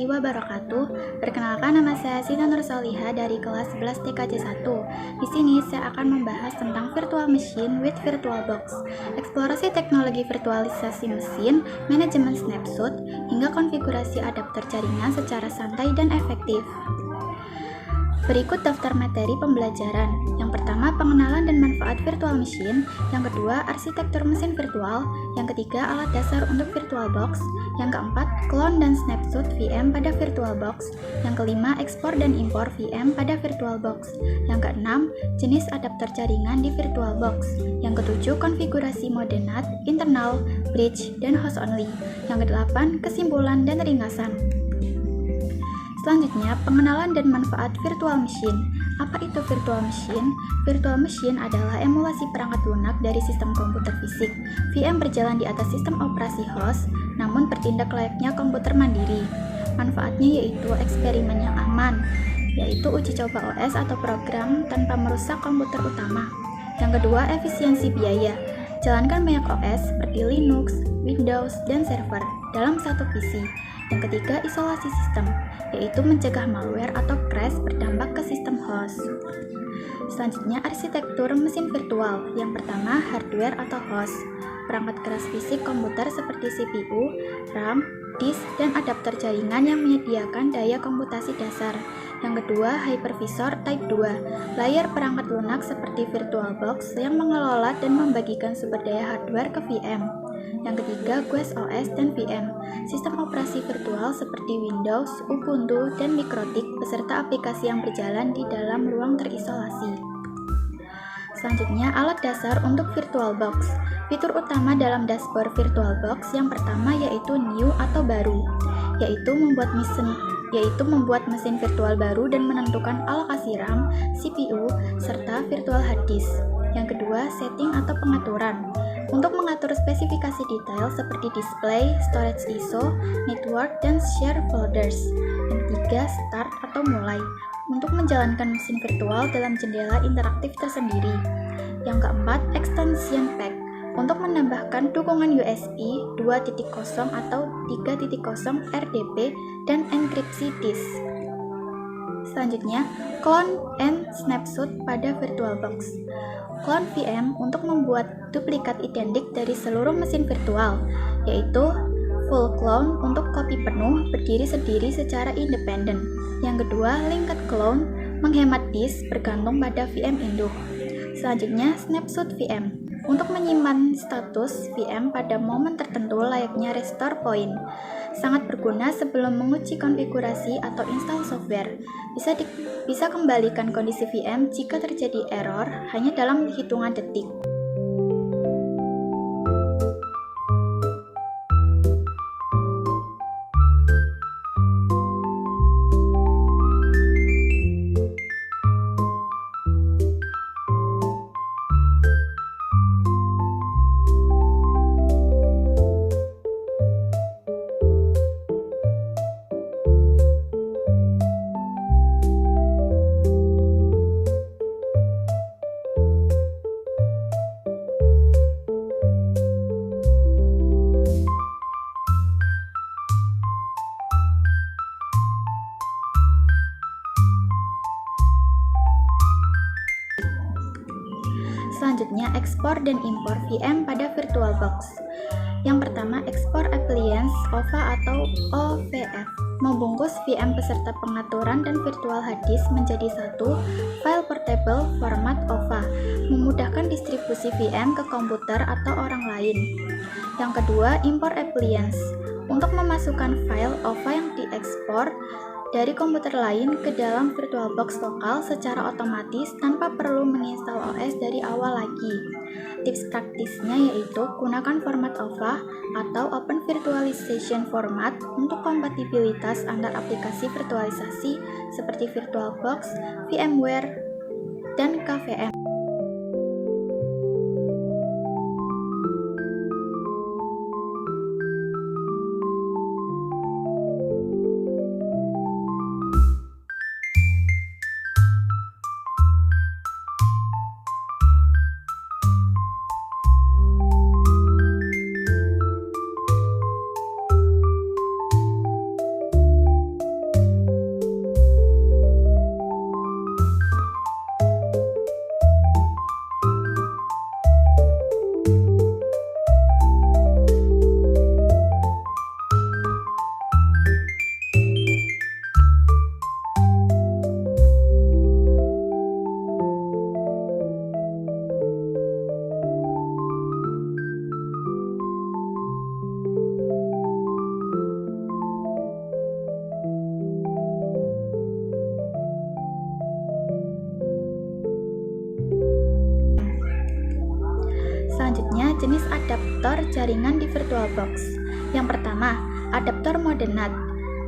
warahmatullahi wabarakatuh. Perkenalkan, nama saya Sina Nursolihah dari kelas 11 TKJ 1. Di sini saya akan membahas tentang virtual machine with VirtualBox, eksplorasi teknologi virtualisasi mesin, manajemen snapshot, hingga konfigurasi adapter jaringan secara santai dan efektif. Berikut daftar materi pembelajaran. Yang pertama, pengenalan dan manfaat virtual machine. Yang kedua, arsitektur mesin virtual. Yang ketiga, alat dasar untuk VirtualBox. Yang keempat, clone dan snapshot VM pada VirtualBox. Yang kelima, ekspor dan impor VM pada VirtualBox. Yang keenam, jenis adapter jaringan di VirtualBox. Yang ketujuh, konfigurasi mode NAT, internal, bridge, dan host only. Yang kedelapan, kesimpulan dan ringkasan. Selanjutnya, pengenalan dan manfaat virtual machine. Apa itu virtual machine? Virtual machine adalah emulasi perangkat lunak dari sistem komputer fisik. VM berjalan di atas sistem operasi host, namun bertindak layaknya komputer mandiri. Manfaatnya yaitu eksperimen yang aman, yaitu uji coba OS atau program tanpa merusak komputer utama. Yang kedua, efisiensi biaya. Jalankan banyak OS seperti Linux, Windows, dan server dalam satu PC. Yang ketiga, isolasi sistem, yaitu mencegah malware atau crash berdampak ke sistem host. Selanjutnya, arsitektur mesin virtual. Yang pertama, hardware atau host. Perangkat keras fisik komputer seperti CPU, RAM, disk, dan adapter jaringan yang menyediakan daya komputasi dasar. Yang kedua, hypervisor type 2, layar perangkat lunak seperti VirtualBox yang mengelola dan membagikan sumber daya hardware ke VM. Yang ketiga, guest OS dan VM, sistem operasi virtual seperti Windows, Ubuntu, dan Mikrotik beserta aplikasi yang berjalan di dalam ruang terisolasi. Selanjutnya, alat dasar untuk VirtualBox. Fitur utama dalam dashboard VirtualBox yang pertama yaitu new atau baru, yaitu membuat mesin virtual baru dan menentukan alokasi RAM, CPU, serta virtual hard disk. Yang kedua, setting atau pengaturan. Untuk mengatur spesifikasi detail seperti display, storage ISO, network, dan share folders. Yang ketiga, start atau mulai, untuk menjalankan mesin virtual dalam jendela interaktif tersendiri. Yang keempat, extension pack, untuk menambahkan dukungan USB 2.0 atau 3.0 RDP dan enkripsi disk. Selanjutnya, clone and snapshot pada VirtualBox. Clone VM untuk membuat duplikat identik dari seluruh mesin virtual, yaitu full clone untuk kopi penuh berdiri sendiri secara independen. Yang kedua, linked clone menghemat disk bergantung pada VM induk. Selanjutnya, snapshot VM untuk menyimpan status VM pada momen tertentu layaknya restore point. Sangat berguna sebelum menguji konfigurasi atau install software. Bisa kembalikan kondisi VM jika terjadi error hanya dalam hitungan detik. Selanjutnya, ekspor dan impor VM pada VirtualBox. Yang pertama, ekspor appliance OVA atau OVF, membungkus VM beserta pengaturan dan virtual hard disk menjadi satu file portable format OVA, memudahkan distribusi VM ke komputer atau orang lain. Yang kedua, impor appliance, untuk memasukkan file OVA yang diekspor dari komputer lain ke dalam VirtualBox lokal secara otomatis tanpa perlu menginstal OS dari awal lagi. Tips praktisnya yaitu gunakan format OVA atau Open Virtualization Format untuk kompatibilitas antar aplikasi virtualisasi seperti VirtualBox, VMware, dan KVM. jenis adaptor jaringan di VirtualBox. Yang pertama, adaptor mode NAT.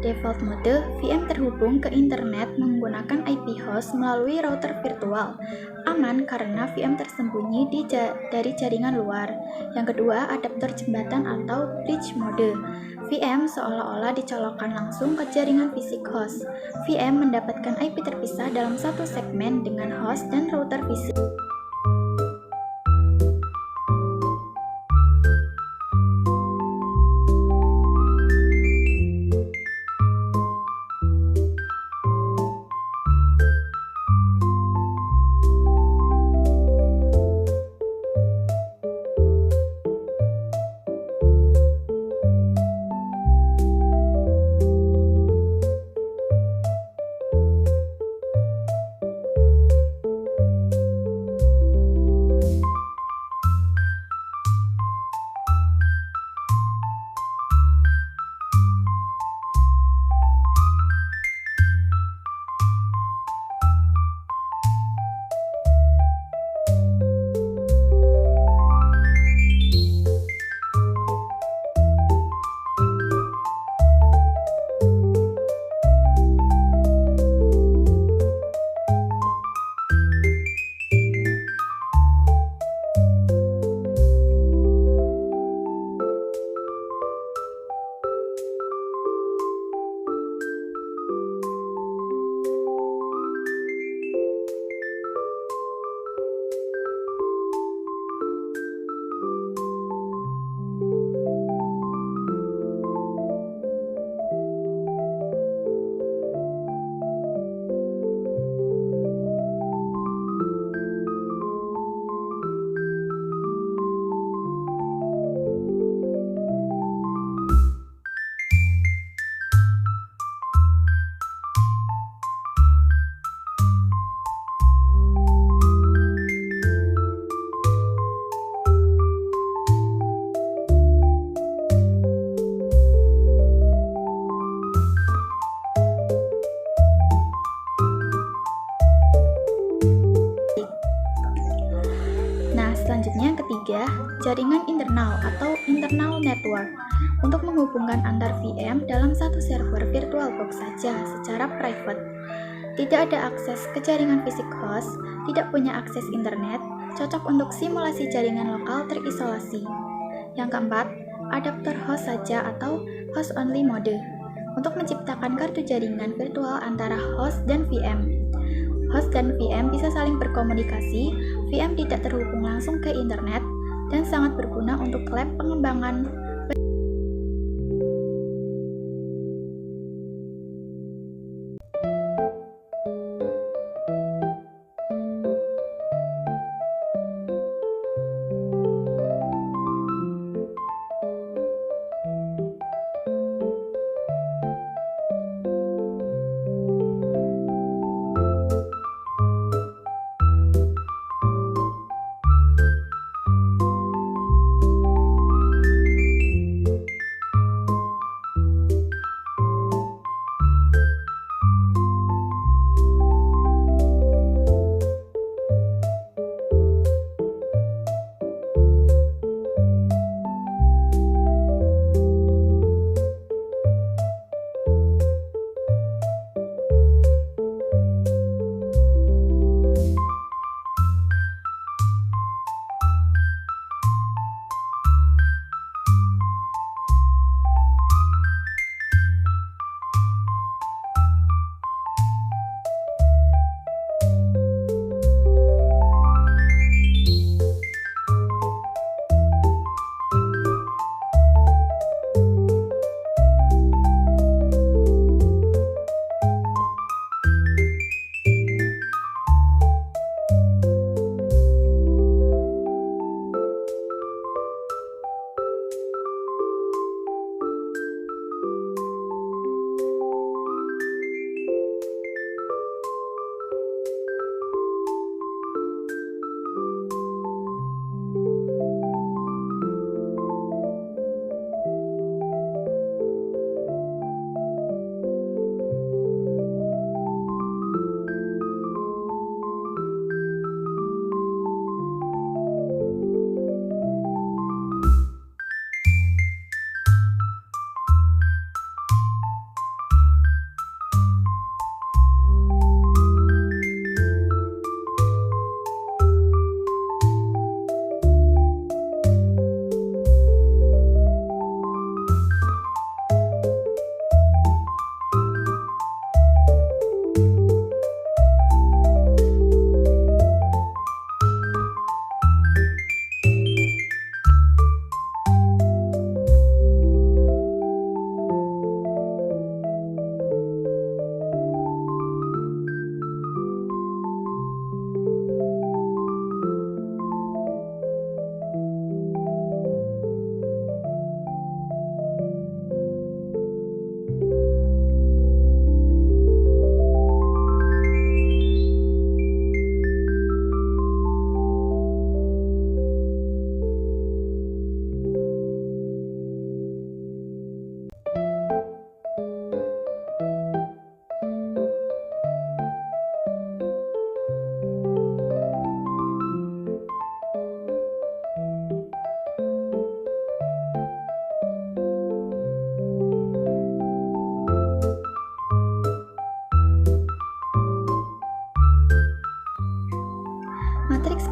Default mode, VM terhubung ke internet menggunakan IP host melalui router virtual. Aman karena VM tersembunyi dari jaringan luar. Yang kedua, adaptor jembatan atau bridge mode. VM seolah-olah dicolokkan langsung ke jaringan fisik host. VM mendapatkan IP terpisah dalam satu segmen dengan host dan router fisik. Selanjutnya yang ketiga, jaringan internal atau internal network untuk menghubungkan antar VM dalam satu server VirtualBox saja secara private. Tidak ada akses ke jaringan fisik host, tidak punya akses internet, cocok untuk simulasi jaringan lokal terisolasi. Yang keempat, adaptor host saja atau host only mode untuk menciptakan kartu jaringan virtual antara host dan VM. Host dan VM bisa saling berkomunikasi, VM tidak terhubung langsung ke internet, dan sangat berguna untuk lab pengembangan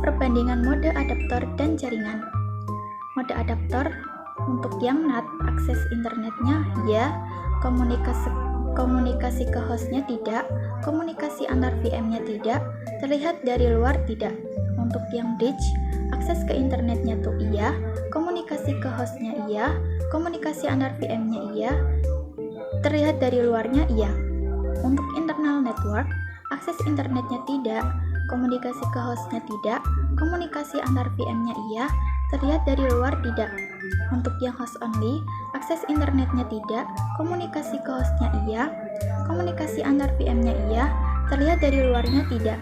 perbandingan mode adaptor dan jaringan. Mode adaptor untuk yang NAT, akses internetnya ya, komunikasi ke hostnya tidak, komunikasi antar VM-nya tidak, terlihat dari luar tidak. Untuk yang DIGH, akses ke internetnya tuh iya, komunikasi ke hostnya iya, komunikasi antar VM-nya iya, terlihat dari luarnya iya. Untuk internal network, akses internetnya tidak, komunikasi ke hostnya tidak, komunikasi antar VM-nya iya, terlihat dari luar tidak. Untuk yang host only, akses internetnya tidak, komunikasi ke hostnya iya, komunikasi antar VM-nya iya, terlihat dari luarnya tidak.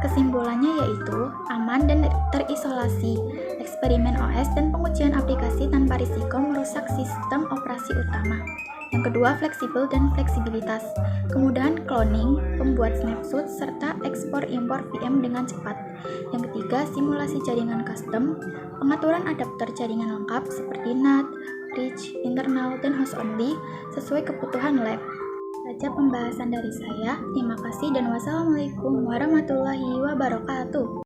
Kesimpulannya yaitu aman dan terisolasi, eksperimen OS dan pengujian aplikasi tanpa risiko merusak sistem operasi utama. Yang kedua, fleksibel dan fleksibilitas, kemudahan cloning, pembuat snapshot, serta ekspor-impor VM dengan cepat. Yang ketiga, simulasi jaringan custom, pengaturan adapter jaringan lengkap seperti NAT, bridge, internal, dan host only sesuai kebutuhan lab. Saja pembahasan dari saya. Terima kasih dan wassalamualaikum warahmatullahi wabarakatuh.